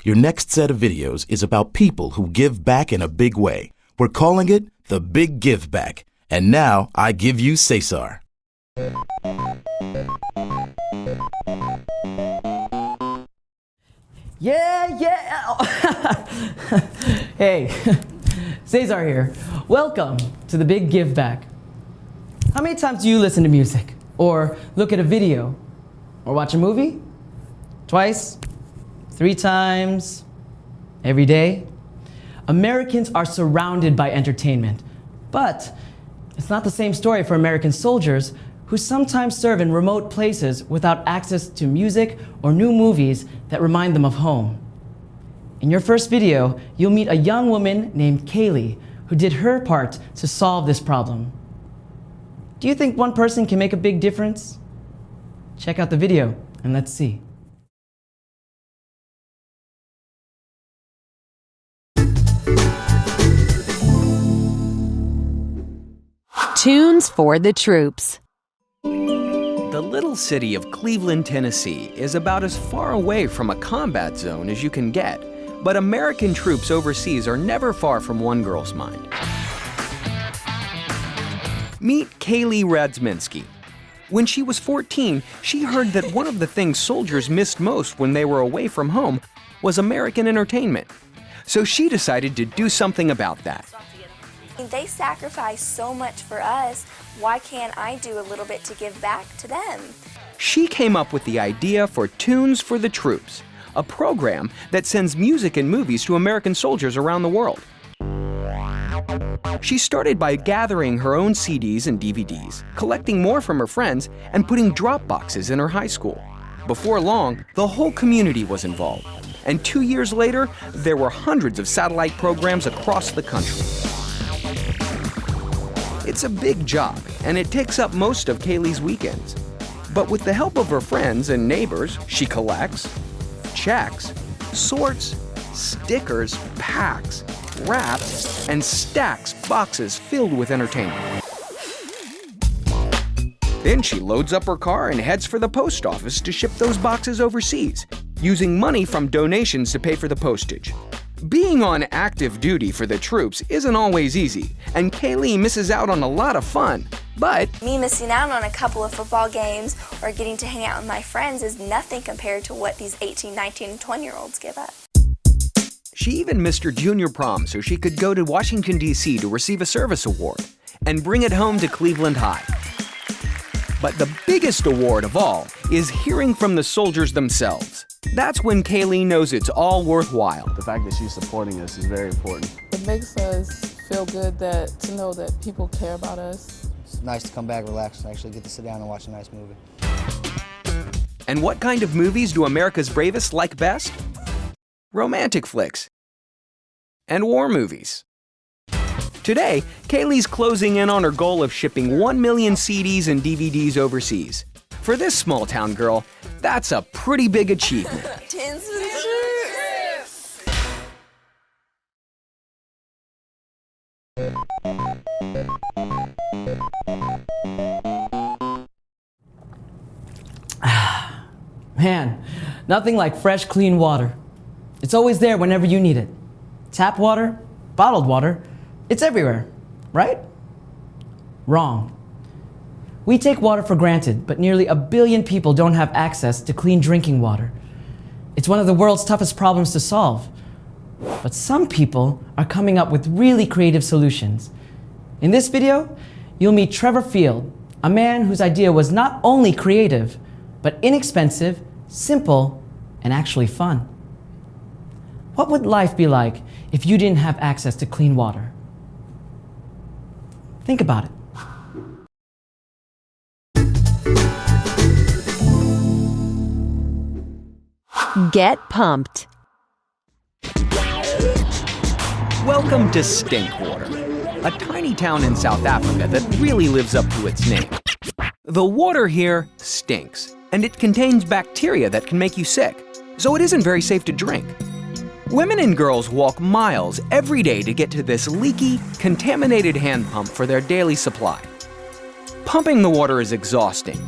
Your next set of videos is about people who give back in a big way. We're calling it the Big Giveback. And now I give you Cesar. Yeah. Hey, Cesar here. Welcome to the Big Giveback. How many times do you listen to music? Or look at a video? Or watch a movie? Twice? 3 times? Every day? Americans are surrounded by entertainment. But it's not the same story for American soldiers who sometimes serve in remote places without access to music or new movies that remind them of home. In your first video, you'll meet a young woman named Kaylee who did her part to solve this problem. Do you think one person can make a big difference? Check out the video and let's see. Tunes for the troops. The little city of Cleveland, Tennessee is about as far away from a combat zone as you can get, but American troops overseas are never far from one girl's mind. Meet Kaylee Radziminski. When she was 14, she heard that one of the things soldiers missed most when they were away from home was American entertainment. So she decided to do something about that. They sacrifice so much for us. Why can't I do a little bit to give back to them? She came up with the idea for Tunes for the Troops, a program that sends music and movies to American soldiers around the world. She started by gathering her own CDs and DVDs, collecting more from her friends, and putting drop boxes in her high school. Before long, the whole community was involved. And 2 years later, there were hundreds of satellite programs across the country. It's a big job, and it takes up most of Kaylee's weekends. But with the help of her friends and neighbors, she collects, checks, sorts, stickers, packs, wraps, and stacks boxes filled with entertainment. Then she loads up her car and heads for the post office to ship those boxes overseas, using money from donations to pay for the postage. Being on active duty for the troops isn't always easy, and Kaylee misses out on a lot of fun, but Me missing out on a couple of football games or getting to hang out with my friends is nothing compared to what these 18, 19, and 20-year-olds give up. she even missed her junior prom so she could go to Washington, D.C. to receive a service award and bring it home to Cleveland High. But the biggest award of all is hearing from the soldiers themselves. That's when Kaylee knows it's all worthwhile. The fact that she's supporting us is very important. It makes us feel good to know that people care about us. It's nice to come back, relax, and actually get to sit down and watch a nice movie. And what kind of movies do America's bravest like best? Romantic flicks and war movies. Today, Kaylee's closing in on her goal of shipping 1 million CDs and DVDs overseas. For this small-town girl, that's a pretty big achievement. Tins for the troops! Man, nothing like fresh, clean water. It's always there whenever you need it. Tap water, bottled water, it's everywhere, right? Wrong. We take water for granted, but nearly 1 billion people don't have access to clean drinking water. It's one of the world's toughest problems to solve. But some people are coming up with really creative solutions. In this video, you'll meet Trevor Field, a man whose idea was not only creative, but inexpensive, simple, and actually fun. What would life be like if you didn't have access to clean water? Think about it. Get pumped. Welcome to Stinkwater, a tiny town in South Africa that really lives up to its name. The water here stinks, and it contains bacteria that can make you sick, so it isn't very safe to drink. Women and girls walk miles every day to get to this leaky, contaminated hand pump for their daily supply. Pumping the water is exhausting.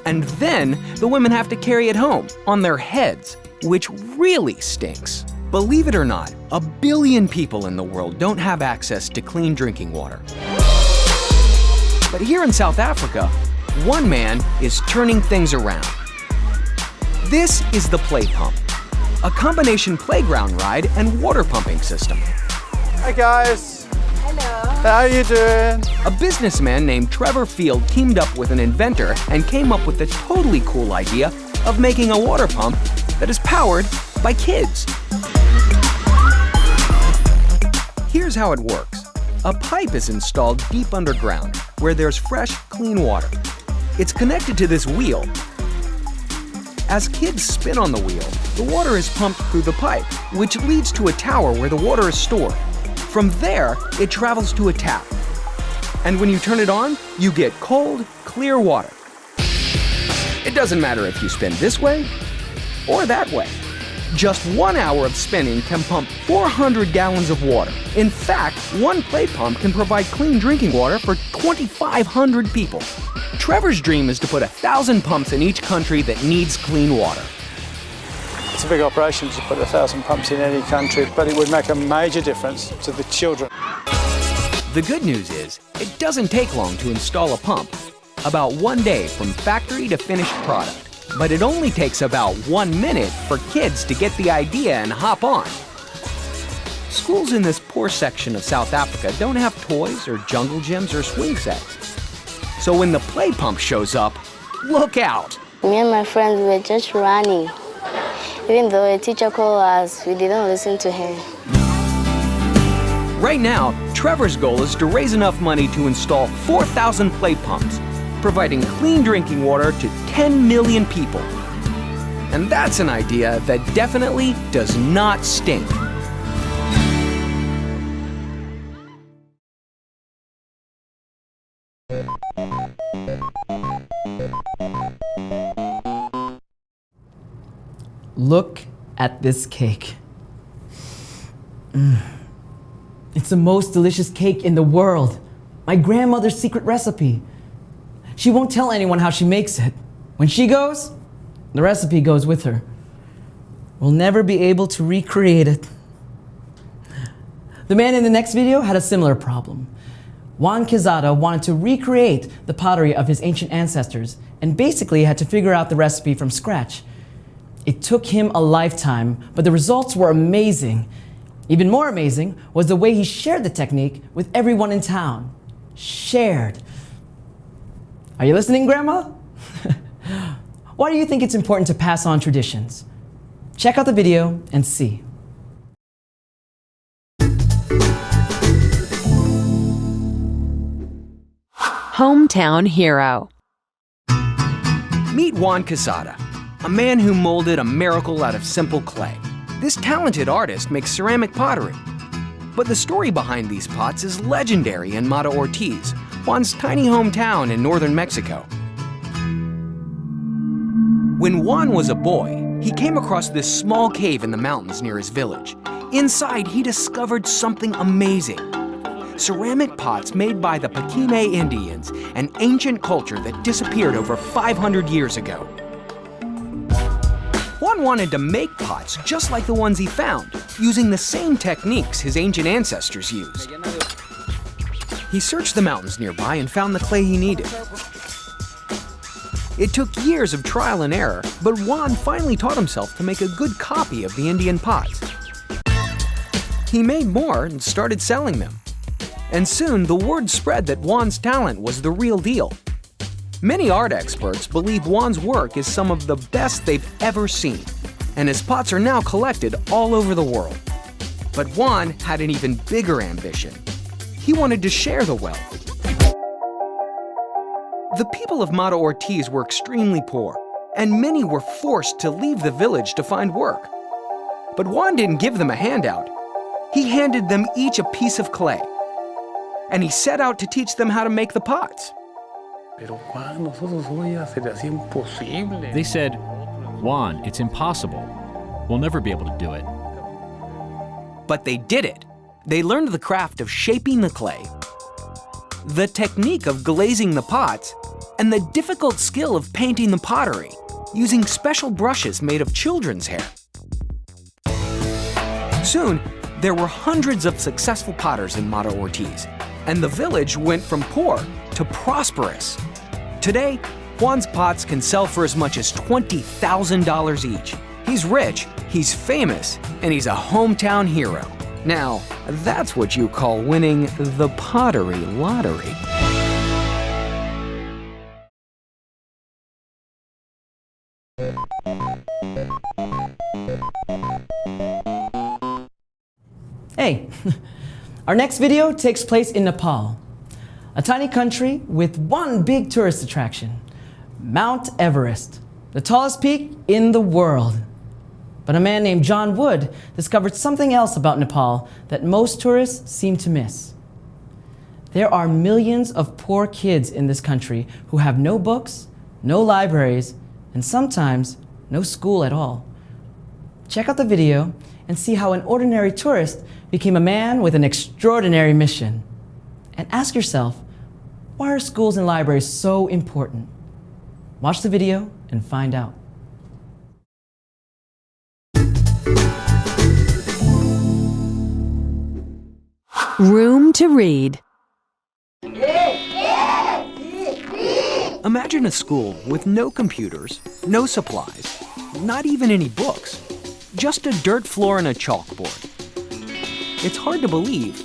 And then the women have to carry it home on their heads which really stinks. Believe it or not, 1 billion people in the world don't have access to clean drinking water. But here in South Africa, one man is turning things around. This is the play pump, a combination playground ride and water pumping system. Hi guys. Hello. How are you doing? A businessman named Trevor Field teamed up with an inventor and came up with the totally cool idea of making a water pump that is powered by kids. Here's how it works. A pipe is installed deep underground where there's fresh, clean water. It's connected to this wheel. As kids spin on the wheel, the water is pumped through the pipe, which leads to a tower where the water is stored. From there, it travels to a tap. And when you turn it on, you get cold, clear water. It doesn't matter if you spin this way or that way. Just 1 hour of spinning can pump 400 gallons of water. In fact, one play pump can provide clean drinking water for 2,500 people. Trevor's dream is to put 1,000 pumps in each country that needs clean water. It's a big operation to put 1,000 pumps in any country, but it would make a major difference to the children. The good news is, it doesn't take long to install a pump. About 1 day from factory to finished product. But it only takes about 1 minute for kids to get the idea and hop on. Schools in this poor section of South Africa don't have toys or jungle gyms or swing sets. So when the play pump shows up, look out! Me and my friends were just running. Even though a teacher called us, we didn't listen to him. Right now, Trevor's goal is to raise enough money to install 4,000 play pumps, providing clean drinking water to 10 million people. And that's an idea that definitely does not stink. Look at this cake. It's the most delicious cake in the world. My grandmother's secret recipe. She won't tell anyone how she makes it. When she goes, the recipe goes with her. We'll never be able to recreate it. The man in the next video had a similar problem. Juan Quezada wanted to recreate the pottery of his ancient ancestors and basically had to figure out the recipe from scratch. It took him a lifetime, but the results were amazing. Even more amazing was the way he shared the technique with everyone in town. Shared. Are you listening, Grandma? Why do you think it's important to pass on traditions? Check out the video and see. Hometown hero. Meet Juan Quezada, a man who molded a miracle out of simple clay. This talented artist makes ceramic pottery. But the story behind these pots is legendary in Mata Ortiz, Juan's tiny hometown in northern Mexico. When Juan was a boy, he came across this small cave in the mountains near his village. Inside, he discovered something amazing. Ceramic pots made by the Paquime Indians, an ancient culture that disappeared over 500 years ago. Juan wanted to make pots just like the ones he found, using the same techniques his ancient ancestors used. He searched the mountains nearby and found the clay he needed. It took years of trial and error, but Juan finally taught himself to make a good copy of the Indian pots. He made more and started selling them. And soon, the word spread that Juan's talent was the real deal. Many art experts believe Juan's work is some of the best they've ever seen, and his pots are now collected all over the world. But Juan had an even bigger ambition. He wanted to share the wealth. The people of Mata Ortiz were extremely poor, and many were forced to leave the village to find work. But Juan didn't give them a handout. He handed them each a piece of clay, and he set out to teach them how to make the pots. They said, Juan, it's impossible. We'll never be able to do it. But they did it. They learned the craft of shaping the clay, the technique of glazing the pots, and the difficult skill of painting the pottery using special brushes made of children's hair. Soon, there were hundreds of successful potters in Mata Ortiz, and the village went from poor to prosperous. Today, Juan's pots can sell for as much as $20,000 each. He's rich, he's famous, and he's a hometown hero. Now, that's what you call winning the pottery lottery. Hey, our next video takes place in Nepal, a tiny country with one big tourist attraction, Mount Everest, the tallest peak in the world. But a man named John Wood discovered something else about Nepal that most tourists seem to miss. There are millions of poor kids in this country who have no books, no libraries, and sometimes no school at all. Check out the video and see how an ordinary tourist became a man with an extraordinary mission. And ask yourself, why are schools and libraries so important? Watch the video and find out. Room to read. Imagine a school with no computers, no supplies, not even any books, just a dirt floor and a chalkboard. It's hard to believe,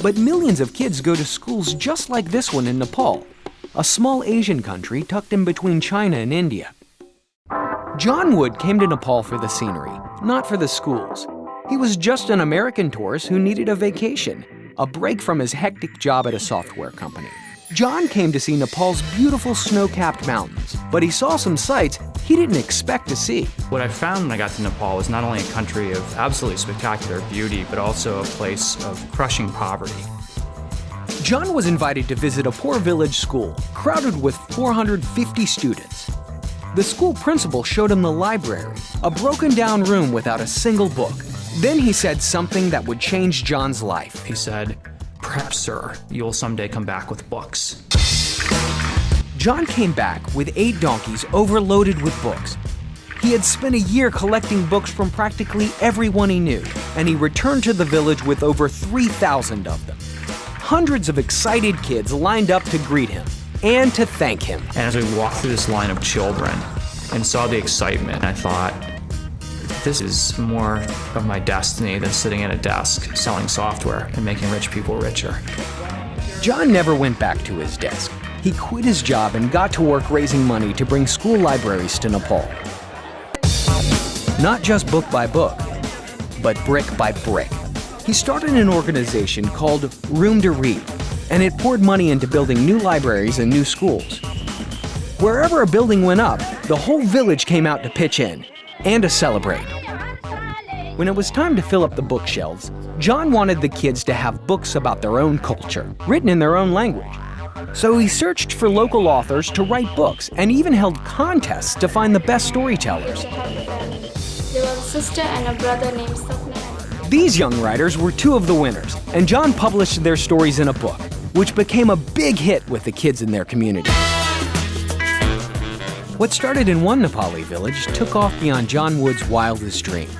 but millions of kids go to schools just like this one in Nepal, a small Asian country tucked in between China and India. John Wood came to Nepal for the scenery, not for the schools. He was just an American tourist who needed a vacation, a break from his hectic job at a software company. John came to see Nepal's beautiful snow-capped mountains, but he saw some sights he didn't expect to see. What I found when I got to Nepal was not only a country of absolutely spectacular beauty, but also a place of crushing poverty. John was invited to visit a poor village school, crowded with 450 students. The school principal showed him the library, a broken-down room without a single book. Then he said something that would change John's life. He said, "Perhaps, sir, you'll someday come back with books." John came back with 8 donkeys overloaded with books. He had spent a year collecting books from practically everyone he knew, and he returned to the village with over 3,000 of them. Hundreds of excited kids lined up to greet him and to thank him. And as we walked through this line of children and saw the excitement, I thought, this is more of my destiny than sitting at a desk selling software and making rich people richer. John never went back to his desk. He quit his job and got to work raising money to bring school libraries to Nepal. Not just book by book, but brick by brick. He started an organization called Room to Read, and it poured money into building new libraries and new schools. Wherever a building went up, the whole village came out to pitch in and to celebrate. When it was time to fill up the bookshelves, John wanted the kids to have books about their own culture, written in their own language. So he searched for local authors to write books and even held contests to find the best storytellers. There was a sister and a brother named Sapna. These young writers were 2 of the winners, and John published their stories in a book, which became a big hit with the kids in their community. What started in one Nepali village took off beyond John Wood's wildest dream.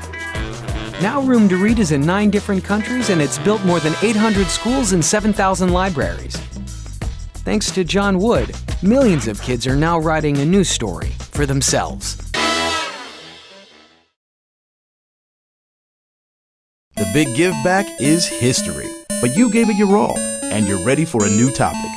Now Room to Read is in 9 different countries, and it's built more than 800 schools and 7,000 libraries. Thanks to John Wood, millions of kids are now writing a new story for themselves. The Big Give Back is history, but you gave it your all, and you're ready for a new topic.